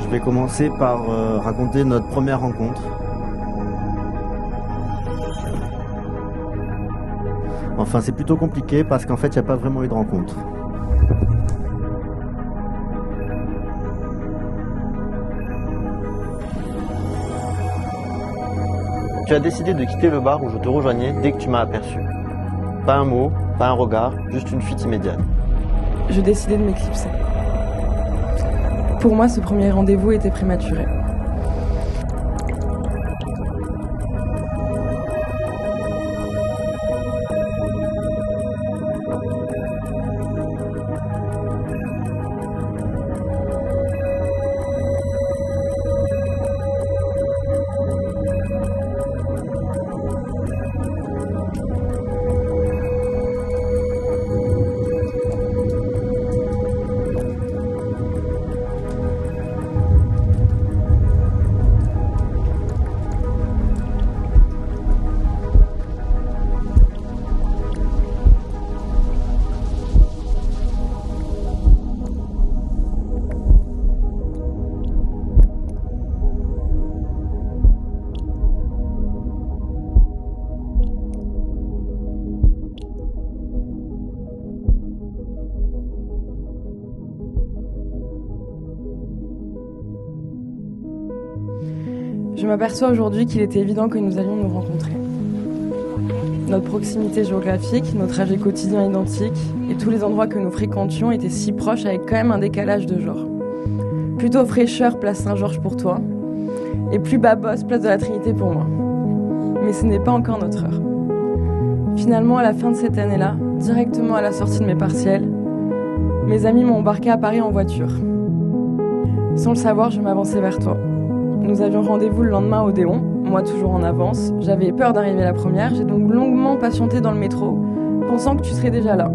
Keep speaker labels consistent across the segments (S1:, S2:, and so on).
S1: Je vais commencer par raconter notre première rencontre. Enfin, c'est plutôt compliqué parce qu'en fait, il n'y a pas vraiment eu de rencontre. Tu as décidé de quitter le bar où je te rejoignais dès que tu m'as aperçu. Pas un mot, pas un regard, juste une fuite immédiate.
S2: Je décidais de m'éclipser. Pour moi, ce premier rendez-vous était prématuré. Je m'aperçois aujourd'hui qu'il était évident que nous allions nous rencontrer. Notre proximité géographique, nos trajets quotidiens identiques et tous les endroits que nous fréquentions étaient si proches avec quand même un décalage de genre. Plutôt fraîcheur, place Saint-Georges pour toi, et plus Babos, place de la Trinité pour moi. Mais ce n'est pas encore notre heure. Finalement, à la fin de cette année-là, directement à la sortie de mes partiels, mes amis m'ont embarqué à Paris en voiture. Sans le savoir, je m'avançais vers toi. Nous avions rendez-vous le lendemain au Odéon, moi toujours en avance. J'avais peur d'arriver la première, j'ai donc longuement patienté dans le métro, pensant que tu serais déjà là.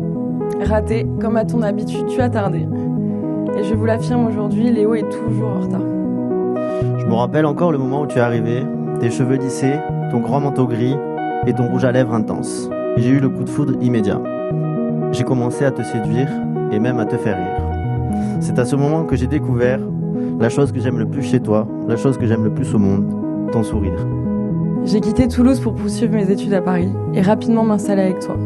S2: Raté, comme à ton habitude, tu as tardé. Et je vous l'affirme aujourd'hui, Léo est toujours en retard.
S1: Je me rappelle encore le moment où tu es arrivé, tes cheveux lissés, ton grand manteau gris et ton rouge à lèvres intense. J'ai eu le coup de foudre immédiat. J'ai commencé à te séduire et même à te faire rire. C'est à ce moment que j'ai découvert la chose que j'aime le plus chez toi, la chose que j'aime le plus au monde, ton sourire.
S2: J'ai quitté Toulouse pour poursuivre mes études à Paris et rapidement m'installer avec toi.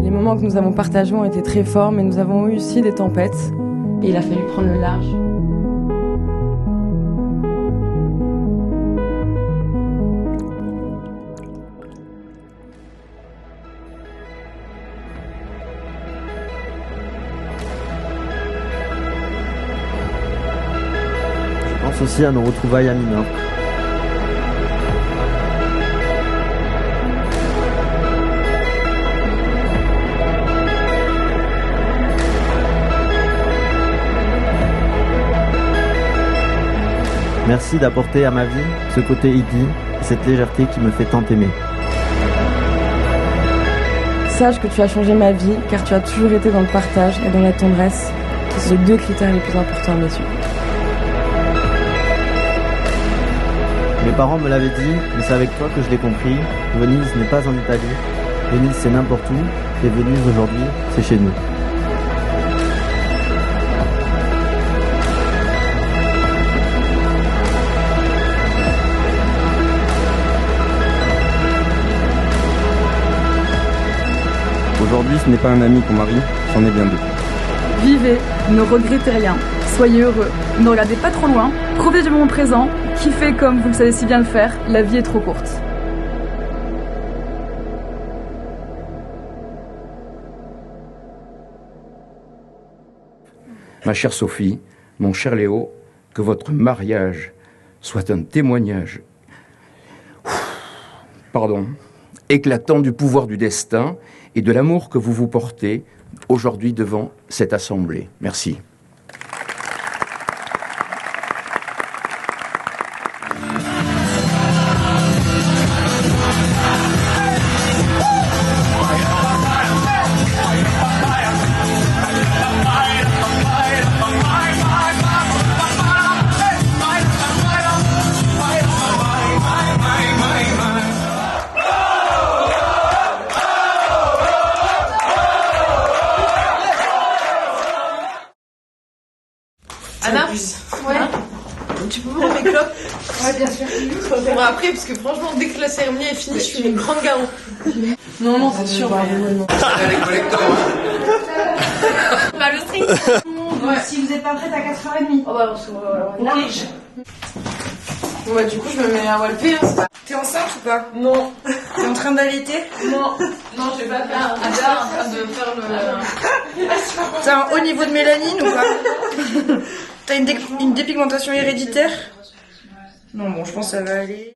S2: Les moments que nous avons partagés ont été très forts, mais nous avons eu aussi des tempêtes et il a fallu prendre le large.
S1: Je pense aussi à nos retrouvailles à Minorque. Merci d'apporter à ma vie ce côté hippie et cette légèreté qui me fait tant aimer.
S2: Sache que tu as changé ma vie car tu as toujours été dans le partage et dans la tendresse, qui sont les deux critères les plus importants à mes yeux.
S1: Mes parents me l'avaient dit, mais c'est avec toi que je l'ai compris. Venise n'est pas en Italie. Venise, c'est n'importe où. Et Venise, aujourd'hui, c'est chez nous.
S3: Aujourd'hui, ce n'est pas un ami qu'on marie, c'en est bien deux.
S4: Vivez, ne regrettez rien, soyez heureux, ne regardez pas trop loin, profitez du moment présent, kiffez comme vous le savez si bien le faire, la vie est trop courte.
S3: Ma chère Sophie, mon cher Léo, que votre mariage soit un témoignage éclatant du pouvoir du destin et de l'amour que vous vous portez aujourd'hui devant cette assemblée. Merci.
S5: Anna? Ouais. Tu peux me rendre mes clopes?
S2: Ouais, bien sûr.
S5: Bon, après, parce que franchement, dès que la cérémonie est finie, je suis une grande garou.
S2: Non, c'est sûr.
S3: Les collecteurs.
S5: Bah, le string.
S6: Ouais. Si vous êtes pas prête à 4h30.
S5: Oh bah, on large. Bon bah, du coup, je me mets à walper. Hein.
S6: T'es enceinte ou pas?
S5: Non.
S6: T'es en train d'allaiter?
S5: Non. Non, je vais pas faire. On est en train de faire le...
S6: T'as un haut niveau de mélanine ou pas? T'as une dépigmentation héréditaire? Non, bon, je pense que ça va aller.